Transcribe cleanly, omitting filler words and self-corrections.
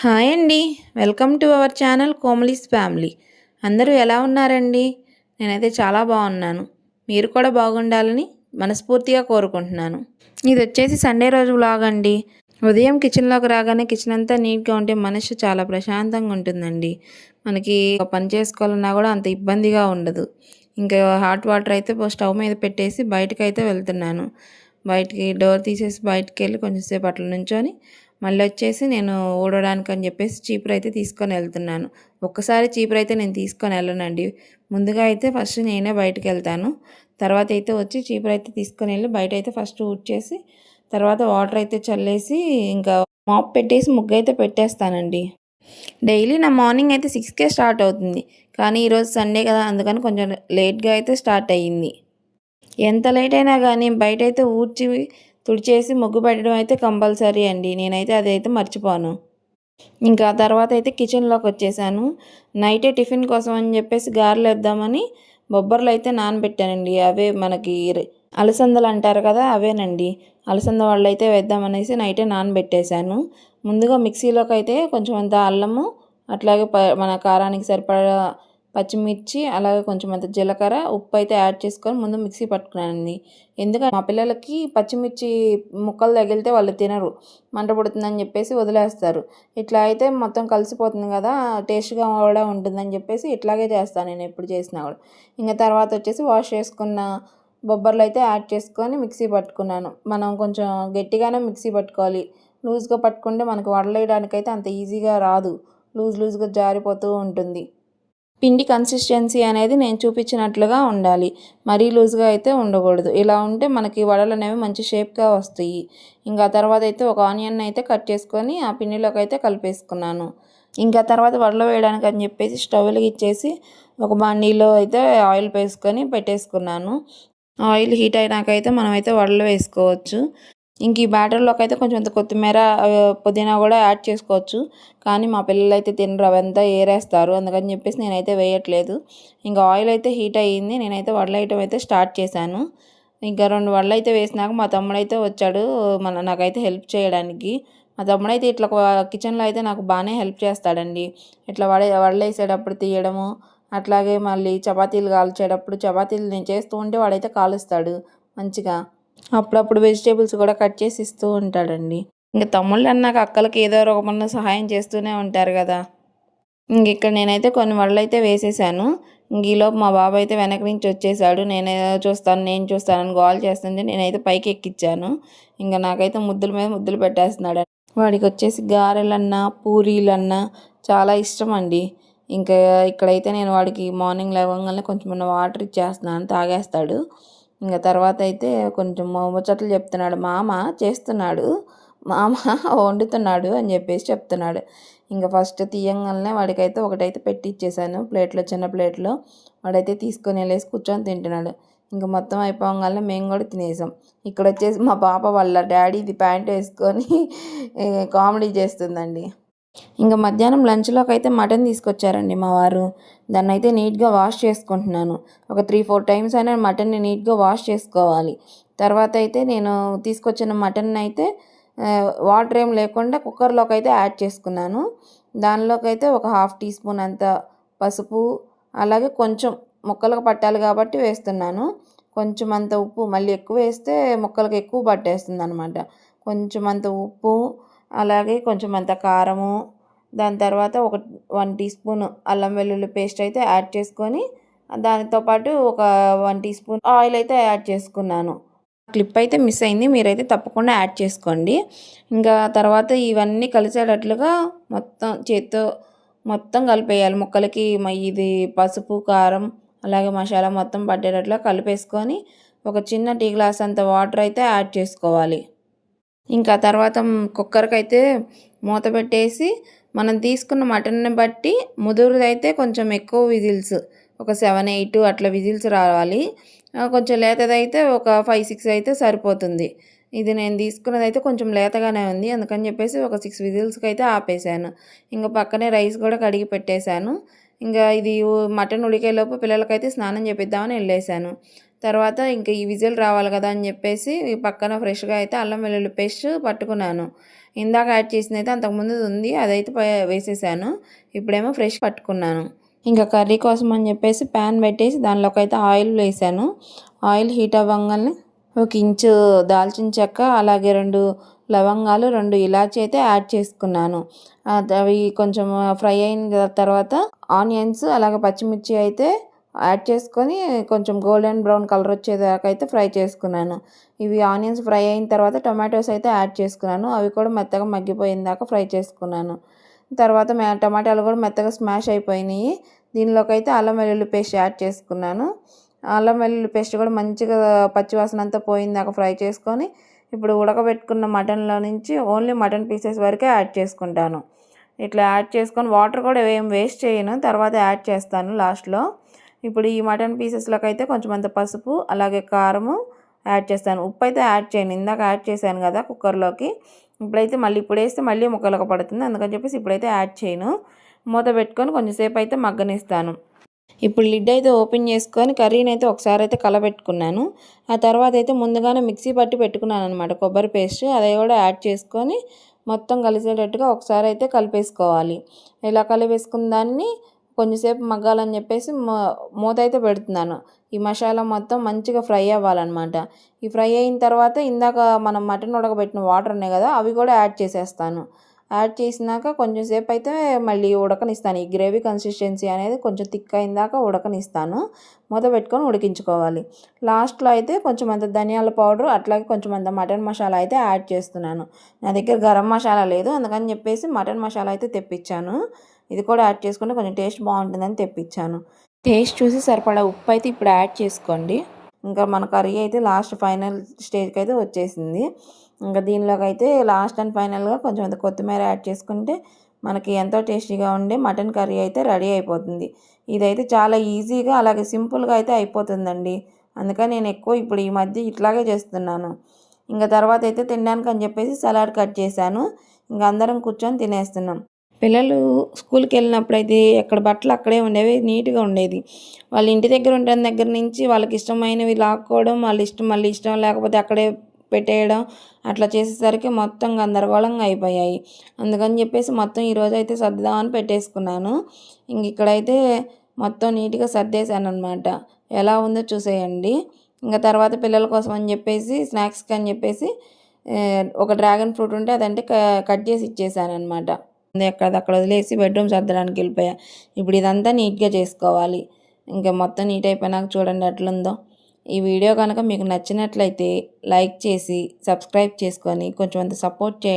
Hi అండి. Welcome to our channel Komali's family. అందరూ ఎలా ఉన్నారండి? నేనైతే చాలా బాగున్నాను. మీరు కూడా బాగుండాలని మనస్ఫూర్తిగా కోరుకుంటున్నాను. ఇది వచ్చేసి సండే రోజు వ్లాగ్ అండి. ఉదయం కిచెన్లోకి రాగానే కిచెన్ అంతా నీట్గా ఉంటే మనసు చాలా ప్రశాంతంగా ఉంటుందండి. మనకి ఒక పని చేసుకోవాలన్నా కూడా అంత ఇబ్బందిగా ఉండదు. ఇంకా హాట్ వాటర్ అయితే స్టవ్ మీద పెట్టేసి బయటకైతే వెళ్తున్నాను. బయటికి డోర్ తీసేసి బయటికి వెళ్ళి కొంచెం సేపు అట్లా నుంచొని మళ్ళీ వచ్చేసి నేను ఊడడానికి అని చెప్పేసి చీపురు అయితే తీసుకొని వెళ్తున్నాను. ఒక్కసారి చీపురు అయితే నేను తీసుకొని వెళ్ళనండి. ముందుగా అయితే ఫస్ట్ నేనే బయటకు వెళ్తాను. తర్వాత అయితే వచ్చి చీపురు అయితే తీసుకొని వెళ్ళి బయట అయితే ఫస్ట్ ఊడ్చేసి తర్వాత వాటర్ అయితే చల్లేసి ఇంకా మాప్ పెట్టేసి ముగ్గు అయితే పెట్టేస్తానండి. డైలీ నా మార్నింగ్ అయితే 6కే స్టార్ట్ అవుతుంది. కానీ ఈరోజు సండే కదా అందుకని కొంచెం లేట్గా అయితే స్టార్ట్ అయ్యింది. ఎంత లేట్ అయినా కానీ బయటైతే ఊడ్చి తుడిచేసి ముగ్గు పెట్టడం అయితే కంపల్సరీ అండి. నేనైతే అదైతే మర్చిపోను. ఇంకా తర్వాత అయితే కిచెన్లోకి వచ్చేసాను. నైటే టిఫిన్ కోసం అని చెప్పేసి గారెలు వేద్దామని బొబ్బర్లు అయితే నానబెట్టానండి. అవే మనకి అలసందలు అంటారు కదా, అవేనండి. అలసంద వాళ్ళు అయితే వేద్దామనేసి నైటే నానబెట్టేశాను. ముందుగా మిక్సీలోకి అయితే కొంచెం అంత అల్లము, అట్లాగే మన కారానికి సరిపడా పచ్చిమిర్చి, అలాగే కొంచెం అంత జీలకర్ర, ఉప్పు అయితే యాడ్ చేసుకొని ముందు మిక్సీ పట్టుకున్నానండి. ఎందుకంటే మా పిల్లలకి పచ్చిమిర్చి ముక్కలు తగిలితే వాళ్ళు తినరు, మంట పుడుతుందని చెప్పేసి వదిలేస్తారు. ఇట్లా అయితే మొత్తం కలిసిపోతుంది కదా, టేస్ట్గా కూడా ఉంటుందని చెప్పేసి ఇట్లాగే చేస్తాను నేను ఎప్పుడు చేసినా కూడా. ఇంకా తర్వాత వచ్చేసి వాష్ చేసుకున్న బొబ్బర్లు అయితే యాడ్ చేసుకొని మిక్సీ పట్టుకున్నాను. మనం కొంచెం గట్టిగానే మిక్సీ పట్టుకోవాలి. లూజ్గా పట్టుకుంటే మనకు వడలేయడానికైతే అంత ఈజీగా రాదు. లూజ్గా జారిపోతూ ఉంటుంది. పిండి కన్సిస్టెన్సీ అనేది నేను చూపించినట్లుగా ఉండాలి. మరీ లూజ్గా అయితే ఉండకూడదు. ఇలా ఉంటే మనకి వడలు అనేవి మంచి షేప్గా వస్తాయి. ఇంకా తర్వాత అయితే ఒక ఆనియన్ అయితే కట్ చేసుకొని ఆ పిండిలోకి అయితే కలిపేసుకున్నాను. ఇంకా తర్వాత వడలు వేయడానికి అని చెప్పేసి స్టవ్ వెలిగించేసి ఒక బాండీలో అయితే ఆయిల్ వేసుకొని పెట్టేసుకున్నాను. ఆయిల్ హీట్ అయినాకైతే మనమైతే వడలు వేసుకోవచ్చు. ఇంక ఈ బ్యాటర్లోకి అయితే కొంచెం కొత్తిమీర, పుదీనా కూడా యాడ్ చేసుకోవచ్చు. కానీ మా పిల్లలు అయితే తినరు, అవంతా ఏరేస్తారు. అందుకని చెప్పేసి నేనైతే వేయట్లేదు. ఇంకా ఆయిల్ అయితే హీట్ అయ్యింది. నేనైతే వడలు వేయటం అయితే స్టార్ట్ చేశాను. ఇంకా 2 వడలు అయితే వేసినాక మా తమ్ముడైతే వచ్చాడు నాకైతే హెల్ప్ చేయడానికి. మా తమ్ముడైతే ఇట్లా కిచెన్లో అయితే నాకు బాగానే హెల్ప్ చేస్తాడండి. ఇట్లా వడలు వేసేటప్పుడు తీయడము, అట్లాగే మళ్ళీ చపాతీలు కాల్చేటప్పుడు చపాతీలు నేను చేస్తూ ఉంటే వాడైతే కాలుస్తాడు మంచిగా. అప్పుడప్పుడు వెజిటేబుల్స్ కూడా కట్ చేసి ఇస్తూ ఉంటాడండి. ఇంకా తమ్ముళ్ళు అన్నాక అక్కలకి ఏదో రకమైన సహాయం చేస్తూనే ఉంటారు కదా. ఇక్కడ నేనైతే కొన్ని వడలు అయితే వేసేసాను. ఈలోపు మా బాబాయ్ అయితే వెనక నుంచి వచ్చేసాడు. నేను చూస్తానని గోల చేస్తుంటే నేనైతే పైకి ఎక్కించాను. ఇంకా నాకైతే ముద్దుల మీద ముద్దులు పెట్టేస్తున్నాడు. వాడికి వచ్చేసి గారెలన్నా పూరీలన్నా చాలా ఇష్టం అండి. ఇంకా ఇక్కడైతే నేను వాడికి మార్నింగ్ లేవగానే కొంచెం వాటర్ ఇచ్చేస్తున్నాను, తాగేస్తాడు. ఇంకా తర్వాత అయితే కొంచెం ముచ్చట్లు చెప్తున్నాడు. మామ చేస్తున్నాడు, మామ వండుతున్నాడు అని చెప్పేసి చెప్తున్నాడు. ఇంకా ఫస్ట్ తీయంగానే వాడికైతే ఒకటైతే పెట్టి ఇచ్చేసాను ప్లేట్లో, చిన్న ప్లేట్లో. వాడైతే తీసుకొని వెళ్ళేసి కూర్చొని తింటున్నాడు. ఇంకా మొత్తం అయిపోగానే మేము కూడా తినేసాం. ఇక్కడ వచ్చేసి మా పాప వాళ్ళ డాడీది ప్యాంట్ వేసుకొని కామెడీ చేస్తుందండి. ఇంకా మధ్యాహ్నం లంచ్లోకి అయితే మటన్ తీసుకొచ్చారండి మా వారు. దాన్ని అయితే నీట్గా వాష్ చేసుకుంటున్నాను. ఒక 3-4 టైమ్స్ అయినా మటన్ని నీట్గా వాష్ చేసుకోవాలి. తర్వాత అయితే నేను తీసుకొచ్చిన మటన్ అయితే వాటర్ ఏం లేకుండా కుక్కర్లోకి అయితే యాడ్ చేసుకున్నాను. దానిలోకి అయితే ఒక 1/2 టీ స్పూన్ అంత పసుపు, అలాగే కొంచెం ముక్కలకు పట్టాలి కాబట్టి వేస్తున్నాను. కొంచెం అంత ఉప్పు, మళ్ళీ ఎక్కువ వేస్తే ముక్కలకు ఎక్కువ పట్టేస్తుంది అనమాట. కొంచెం అంత ఉప్పు, అలాగే కొంచెం అంత కారము, దాని తర్వాత ఒక 1 టీ స్పూన్ అల్లం వెల్లుల్లి పేస్ట్ అయితే యాడ్ చేసుకొని దానితో పాటు ఒక 1 టీ స్పూన్ ఆయిల్ అయితే యాడ్ చేసుకున్నాను. క్లిప్ అయితే మిస్ అయింది, మీరైతే తప్పకుండా యాడ్ చేసుకోండి. ఇంకా తర్వాత ఇవన్నీ కలిసేటట్లుగా మొత్తం చేత్తో మొత్తం కలిపేయాలి ముక్కలకి. ఇది పసుపు, కారం, అలాగే మసాలా మొత్తం పట్టేటట్లుగా కలిపేసుకొని ఒక చిన్న టీ గ్లాస్ అంత వాటర్ అయితే యాడ్ చేసుకోవాలి. ఇంకా తర్వాత కుక్కర్కి అయితే మూత పెట్టేసి మనం తీసుకున్న మటన్ని బట్టి ముదురుదైతే కొంచెం ఎక్కువ విజిల్స్, ఒక 7-8 అట్లా విజిల్స్ రావాలి. కొంచెం లేతదైతే ఒక 5-6 అయితే సరిపోతుంది. ఇది నేను తీసుకున్నదైతే కొంచెం లేతగానే ఉంది, అందుకని చెప్పేసి ఒక 6 విజిల్స్కి అయితే ఆపేసాను. ఇంకా పక్కనే రైస్ కూడా కడిగి పెట్టేశాను. ఇంకా ఇది మటన్ ఉడికేలోపు పిల్లలకైతే స్నానం చేపిద్దామని వెళ్ళేసాను. తర్వాత ఇంక ఈ విజిల్ రావాలి కదా అని చెప్పేసి ఈ పక్కన ఫ్రెష్గా అయితే అల్లం వెల్లుల్లి పేస్ట్ పట్టుకున్నాను. ఇందాక యాడ్ చేసింది అయితే అంతకుముందు ఉంది, అదైతే వేసేసాను. ఇప్పుడేమో ఫ్రెష్ పట్టుకున్నాను. ఇంకా కర్రీ కోసం అని చెప్పేసి ప్యాన్ పెట్టేసి దానిలోకి అయితే ఆయిల్ వేసాను. ఆయిల్ హీట్ అవ్వగానే 1 ఇంచు దాల్చిన చెక్క, అలాగే 2 లవంగాలు, 2 ఇలాచీ అయితే యాడ్ చేసుకున్నాను. అవి కొంచెం ఫ్రై అయిన తర్వాత ఆనియన్స్ అలాగే పచ్చిమిర్చి అయితే యాడ్ చేసుకొని కొంచెం గోల్డెన్ బ్రౌన్ కలర్ వచ్చేదాకా అయితే ఫ్రై చేసుకున్నాను. ఇవి ఆనియన్స్ ఫ్రై అయిన తర్వాత టొమాటోస్ అయితే యాడ్ చేసుకున్నాను. అవి కూడా మెత్తగా మగ్గిపోయిన దాకా ఫ్రై చేసుకున్నాను. తర్వాత టమాటాలు కూడా మెత్తగా స్మాష్ అయిపోయినాయి. దీనిలోకి అయితే అల్లం వెల్లుల్లి పేస్ట్ యాడ్ చేసుకున్నాను. అల్లం వెల్లుల్లి పేస్ట్ కూడా మంచిగా పచ్చివాసన అంతా పోయిందాక ఫ్రై చేసుకొని ఇప్పుడు ఉడకబెట్టుకున్న మటన్లో నుంచి ఓన్లీ మటన్ పీసెస్ వరకే యాడ్ చేసుకుంటాను. ఇట్లా యాడ్ చేసుకొని వాటర్ కూడా ఏం వేస్ట్ చేయను, తర్వాత యాడ్ చేస్తాను లాస్ట్లో. ఇప్పుడు ఈ మటన్ పీసెస్లోకి అయితే కొంచెం అంత పసుపు అలాగే కారము యాడ్ చేస్తాను. ఉప్పు అయితే యాడ్ చేయను, ఇందాక యాడ్ చేశాను కదా కుక్కర్లోకి. ఇప్పుడైతే ఇప్పుడు వేస్తే మళ్ళీ ముక్కలకు పడుతుంది, అందుకని చెప్పేసి ఇప్పుడైతే యాడ్ చేయను. మూత పెట్టుకొని కొంచెంసేపు అయితే మగ్గనిస్తాను. ఇప్పుడు లిడ్ అయితే ఓపెన్ చేసుకొని కర్రీని అయితే ఒకసారి అయితే కలబెట్టుకున్నాను. ఆ తర్వాత అయితే ముందుగానే మిక్సీ పట్టి పెట్టుకున్నాను అనమాట కొబ్బరి పేస్ట్, అది కూడా యాడ్ చేసుకొని మొత్తం కలిసేటట్టుగా ఒకసారి అయితే కలిపేసుకోవాలి. ఇలా కలిపేసుకున్న దాన్ని కొంచెంసేపు మగ్గాలని చెప్పేసి మూత అయితే పెడుతున్నాను. ఈ మసాలా మొత్తం మంచిగా ఫ్రై అవ్వాలన్నమాట. ఈ ఫ్రై అయిన తర్వాత ఇందాక మనం మటన్ ఉడకబెట్టిన వాటర్ ఉన్నాయి కదా, అవి కూడా యాడ్ చేసేస్తాను. యాడ్ చేసినాక కొంచెం సేపు అయితే మళ్ళీ ఉడకనిస్తాను. ఈ గ్రేవీ కన్సిస్టెన్సీ అనేది కొంచెం థిక్ అయిన దాకా ఉడకనిస్తాను. మూత పెట్టుకొని ఉడికించుకోవాలి. లాస్ట్లో అయితే కొంచెం అంత ధనియాల పౌడర్ అట్లాగే కొంచెం అంత మటన్ మసాలా అయితే యాడ్ చేస్తున్నాను. నా దగ్గర గరం మసాలా లేదు, అందుకని చెప్పేసి మటన్ మసాలా అయితే తెప్పించాను. ఇది కూడా యాడ్ చేసుకుంటే కొంచెం టేస్ట్ బాగుంటుందని తెప్పించాను. టేస్ట్ చూసి సరిపడా ఉప్పు అయితే ఇప్పుడు యాడ్ చేసుకోండి. ఇంకా మన కర్రీ అయితే లాస్ట్ ఫైనల్ స్టేజ్కి అయితే వచ్చేసింది. ఇంకా దీనిలోకి అయితే లాస్ట్ అండ్ ఫైనల్గా కొంచెం అంత కొత్తిమీర యాడ్ చేసుకుంటే మనకి ఎంతో టేస్టీగా ఉండే మటన్ కర్రీ అయితే రెడీ అయిపోతుంది. ఇదైతే చాలా ఈజీగా అలాగే సింపుల్గా అయితే అయిపోతుందండి. అందుకని నేను ఎక్కువ ఇప్పుడు ఈ మధ్య ఇట్లాగే చేస్తున్నాను. ఇంకా తర్వాత అయితే తినడానికి అని చెప్పేసి సలాడ్ కట్ చేశాను. ఇంకా అందరం కూర్చొని తినేస్తున్నాం. పిల్లలు స్కూల్కి వెళ్ళినప్పుడు అయితే ఎక్కడ బట్టలు అక్కడే ఉండేవి, నీట్గా ఉండేది. వాళ్ళ ఇంటి దగ్గర ఉంటున్న దగ్గర నుంచి వాళ్ళకి ఇష్టమైనవి లాక్కోవడం, మళ్ళీ ఇష్టం లేకపోతే అక్కడే పెట్టేయడం, అట్లా చేసేసరికి మొత్తం గందరగోళంగా అయిపోయాయి. అందుకని చెప్పేసి మొత్తం ఈరోజు అయితే సర్దుదామని పెట్టేసుకున్నాను. ఇంక ఇక్కడైతే మొత్తం నీట్గా సర్దేశాను అనమాట. ఎలా ఉందో చూసేయండి. ఇంకా తర్వాత పిల్లల కోసం అని చెప్పేసి స్నాక్స్కి అని చెప్పేసి ఒక డ్రాగన్ ఫ్రూట్ ఉంటే అదంటే కట్ చేసి ఇచ్చేసాను అనమాట. అక్కడ వదిలేసి బెడ్రూమ్ సర్దడానికి వెళ్ళిపోయా. ఇప్పుడు ఇదంతా నీట్గా చేసుకోవాలి. ఇంకా మొత్తం నీట్ అయిపోయినాక చూడండి ఎట్లుందో. ఈ వీడియో కనుక మీకు నచ్చినట్లయితే లైక్ చేసి సబ్స్క్రైబ్ చేసుకొని కొంచెం అంత సపోర్ట్ చేయండి.